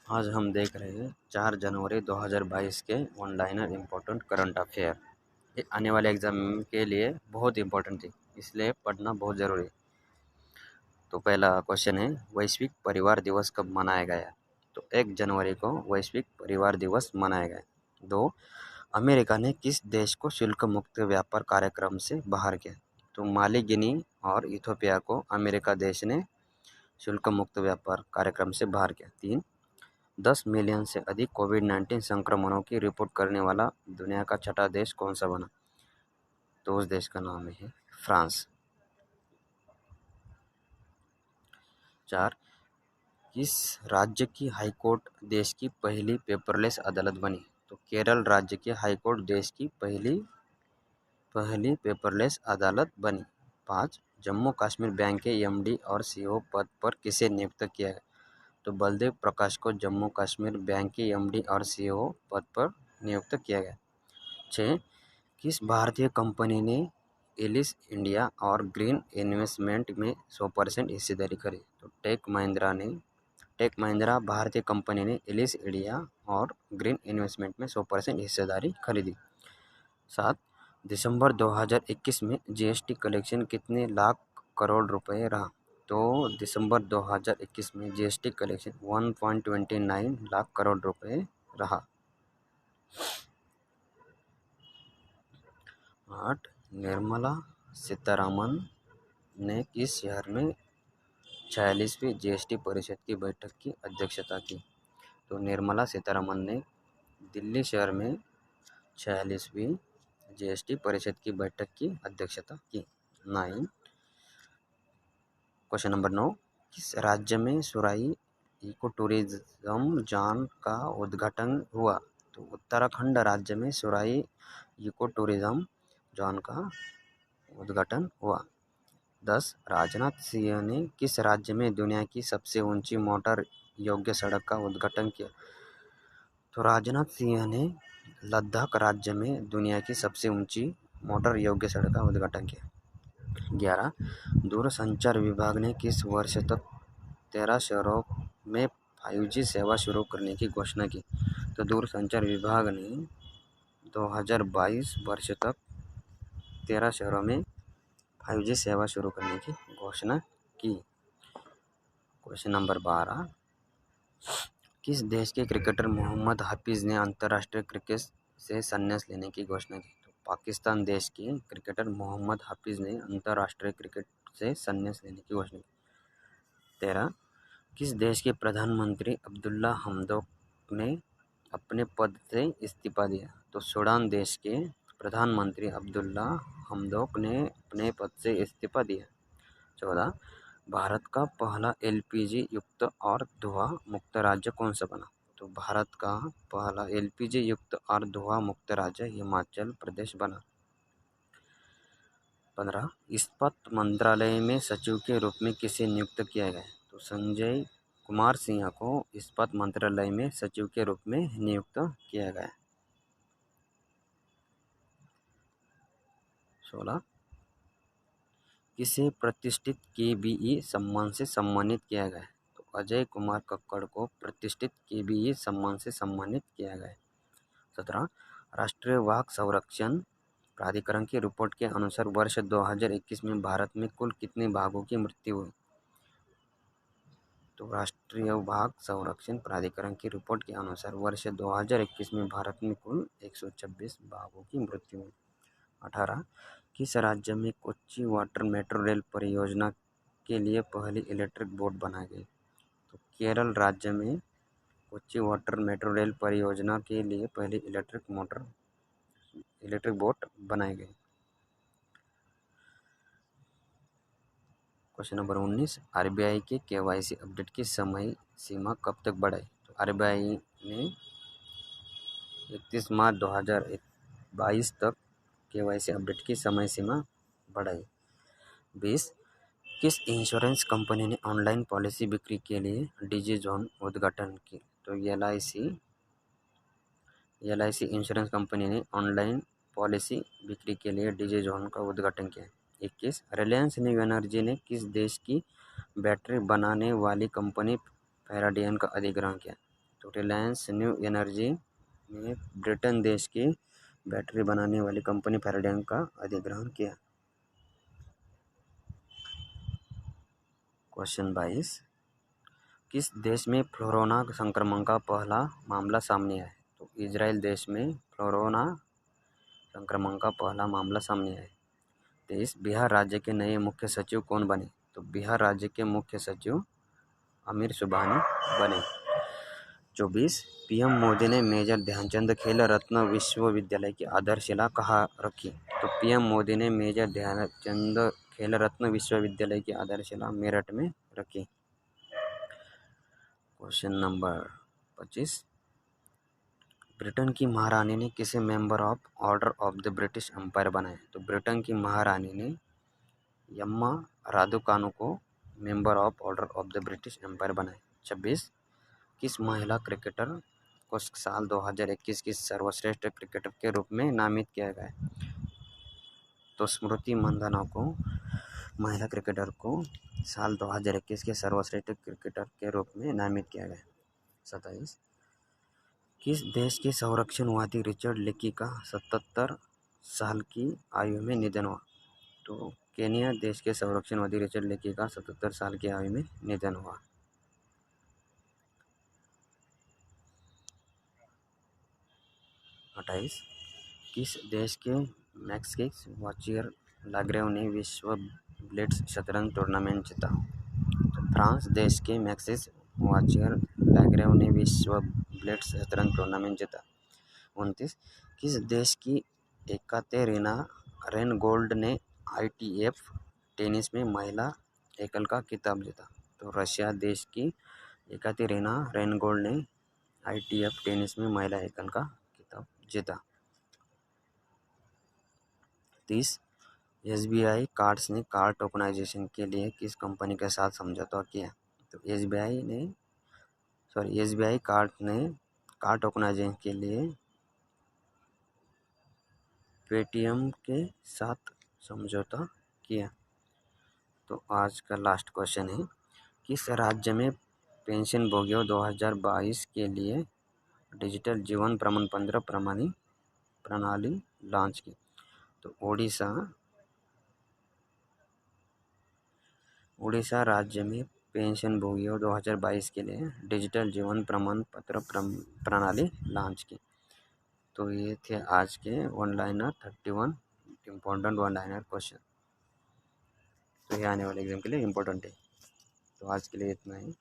आज हम देख रहे हैं 4 जनवरी 2022 के one liner important current affair. ये आने वाले एग्जाम के लिए बहुत इम्पोर्टेंट थी, इसलिए पढ़ना बहुत ज़रूरी है। तो पहला क्वेश्चन है, वैश्विक परिवार दिवस कब मनाया गया? तो 1 जनवरी को वैश्विक परिवार दिवस मनाया गया। 2, अमेरिका ने किस देश को शुल्क मुक्त व्यापार कार्यक्रम से बाहर किया? तो माली, गिनी और इथोपिया को अमेरिका देश ने शुल्क मुक्त व्यापार कार्यक्रम से बाहर किया। 3, 10 मिलियन से अधिक कोविड-19 संक्रमणों की रिपोर्ट करने वाला दुनिया का छठा देश कौन सा बना? तो उस देश का नाम है फ्रांस। 4, किस राज्य की हाईकोर्ट देश की पहली पेपरलेस अदालत बनी? तो केरल राज्य की हाईकोर्ट देश की पहली पेपरलेस अदालत बनी। 5, जम्मू कश्मीर बैंक के एमडी और सीईओ पद पर किसे नियुक्त किया गया? तो बलदेव प्रकाश को जम्मू कश्मीर बैंक के एमडी और सीईओ पद पर नियुक्त किया गया। 6, किस भारतीय कंपनी ने एलिस इंडिया और ग्रीन इन्वेस्टमेंट में 100% हिस्सेदारी खरीदी? तो टेक महिंद्रा भारतीय कंपनी ने एलिस इंडिया और ग्रीन इन्वेस्टमेंट में 100% हिस्सेदारी खरीदी। 7, दिसंबर 2021 में जीएसटी कलेक्शन कितने लाख करोड़ रुपए रहा? तो दिसंबर 2021 में जीएसटी कलेक्शन 1.29 लाख करोड़ रुपए रहा। 8, निर्मला सीतारमण ने किस शहर में 46वीं जीएसटी परिषद की बैठक की अध्यक्षता की? तो निर्मला सीतारमण ने दिल्ली शहर में 46वीं जीएसटी परिषद की बैठक की अध्यक्षता की। 9, क्वेश्चन नंबर 9, किस राज्य में सुराई इको टूरिज्म जोन का उद्घाटन हुआ? तो उत्तराखंड राज्य में सुराई इको टूरिज्म जोन का उद्घाटन हुआ। 10, राजनाथ सिंह ने किस राज्य में दुनिया की सबसे ऊंची मोटर योग्य सड़क का उद्घाटन किया? तो राजनाथ सिंह ने लद्दाख राज्य में दुनिया की सबसे ऊंची मोटर योग्य सड़क का उद्घाटन किया। 11, दूरसंचार विभाग ने किस वर्ष तक 13 शहरों में 5G सेवा शुरू करने की घोषणा की? तो दूरसंचार विभाग ने 2022 वर्ष तक 13 शहरों में 5G सेवा शुरू करने की घोषणा की। क्वेश्चन नंबर 12, किस देश के क्रिकेटर मोहम्मद हफीज ने अंतर्राष्ट्रीय क्रिकेट से संन्यास लेने की घोषणा की? तो पाकिस्तान देश के क्रिकेटर मोहम्मद हफीज ने अंतर्राष्ट्रीय क्रिकेट से संन्यास लेने की घोषणा की। 13, किस देश के प्रधानमंत्री अब्दुल्ला हमदोक ने अपने पद से इस्तीफा दिया? तो सूडान देश के प्रधानमंत्री अब्दुल्ला हमदोक ने अपने पद से इस्तीफा दिया। 14, भारत का पहला एलपीजी युक्त और धुआं मुक्त राज्य कौन सा बना? तो भारत का पहला एलपीजी युक्त और धुआं मुक्त राज्य हिमाचल प्रदेश बना। 15, इस्पात मंत्रालय में सचिव के रूप में किसे नियुक्त किया गया? तो संजय कुमार सिंह को इस्पात मंत्रालय में सचिव के रूप में नियुक्त किया गया। 16, किसे प्रतिष्ठित केबीई सम्मान से सम्मानित किया गया? तो अजय कुमार कक्कड़ को प्रतिष्ठित केबीई सम्मान से सम्मानित किया गया। 17, राष्ट्रीय वाघ संरक्षण प्राधिकरण की रिपोर्ट के अनुसार वर्ष 2021 में भारत में कुल कितने बाघों की मृत्यु हुई? तो राष्ट्रीय वाघ संरक्षण प्राधिकरण की रिपोर्ट के अनुसार वर्ष 2021 में भारत में कुल 126 बाघों की मृत्यु हुई। 18, किस राज्य में कोच्चि वाटर मेट्रो रेल परियोजना के लिए पहली इलेक्ट्रिक बोट बनाई गई? तो केरल राज्य में कोच्चि वाटर मेट्रो रेल परियोजना के लिए पहली इलेक्ट्रिक बोट बनाई गई। क्वेश्चन नंबर 19, आरबीआई के केवाईसी अपडेट की समय सीमा कब तक बढ़ाई? तो आरबीआई ने 31 मार्च 2022 तक केवाईसी अपडेट की समय सीमा बढ़ाई। 20, किस इंश्योरेंस कंपनी ने ऑनलाइन पॉलिसी बिक्री के लिए डिजीजोन उद्घाटन की? तो एलआईसी इंश्योरेंस कंपनी ने ऑनलाइन पॉलिसी बिक्री के लिए डिजीजोन का उद्घाटन किया। 21, रिलायंस न्यू एनर्जी ने किस देश की बैटरी बनाने वाली कंपनी पैराडियन का अधिग्रहण किया? तो रिलायंस न्यू एनर्जी ने ब्रिटेन देश की बैटरी बनाने वाली कंपनी फेराडे का अधिग्रहण किया। क्वेश्चन 22, किस देश में फ्लोरोना संक्रमण का पहला मामला सामने आया? तो इजराइल देश में फ्लोरोना संक्रमण का पहला मामला सामने आया। 23, बिहार राज्य के नए मुख्य सचिव कौन बने? तो बिहार राज्य के मुख्य सचिव आमिर सुबहानी बने। 24, पीएम मोदी ने मेजर ध्यानचंद खेल रत्न विश्वविद्यालय की आधारशिला कहाँ रखी? तो पीएम मोदी ने मेजर ध्यानचंद खेल रत्न विश्वविद्यालय की आधारशिला मेरठ में रखी। क्वेश्चन नंबर 25, ब्रिटेन की महारानी ने किसे member of order of the British empire बनाया? तो ब्रिटेन की महारानी ने यम्मा रादुकानु को member of order of the British empire बनाया। 26, किस महिला क्रिकेटर को साल 2021 की सर्वश्रेष्ठ क्रिकेटर के रूप में नामित किया गया? तो स्मृति मंधाना को महिला क्रिकेटर को साल 2021 के सर्वश्रेष्ठ क्रिकेटर के रूप में नामित किया गया। 27, किस देश के संरक्षणवादी रिचर्ड लेकी का 77 साल की आयु में निधन हुआ? तो केनिया देश के संरक्षणवादी रिचर्ड लेकी का 77 साल की आयु में निधन हुआ। 28, किस देश के मैक्सिस वाचियर लाग्रेव ने विश्व ब्लिट्ज शतरंज टूर्नामेंट जीता? तो फ्रांस देश के मैक्सिस वाचियर लाग्रेव ने विश्व ब्लिट्ज शतरंज टूर्नामेंट जीता। 29, किस देश की एकातेरिना रेनगोल्ड ने ITF टेनिस में महिला एकल का खिताब जीता? तो रशिया देश की एकातेरिना रेनगोल्ड ने ITF टेनिस में महिला एकल का खिताब जीता। 30, SBI कार्ड्स ने कार्ड टोकनाइजेशन के लिए किस कंपनी के साथ समझौता किया? तो SBI कार्ड ने कार्ड टोकनाइजेशन के लिए पेटीएम के साथ समझौता किया। तो आज का लास्ट क्वेश्चन है, किस राज्य में पेंशनभोगियों 2022 के लिए डिजिटल जीवन प्रमाण पत्र प्रणाली लॉन्च की? तो उड़ीसा राज्य में पेंशनभोगियों 2022 के लिए डिजिटल जीवन प्रमाण पत्र प्रणाली लॉन्च की। तो ये थे आज के one liner 31 important one liner question, तो ये आने वाले एग्जाम के लिए इम्पोर्टेंट है। तो आज के लिए इतना ही।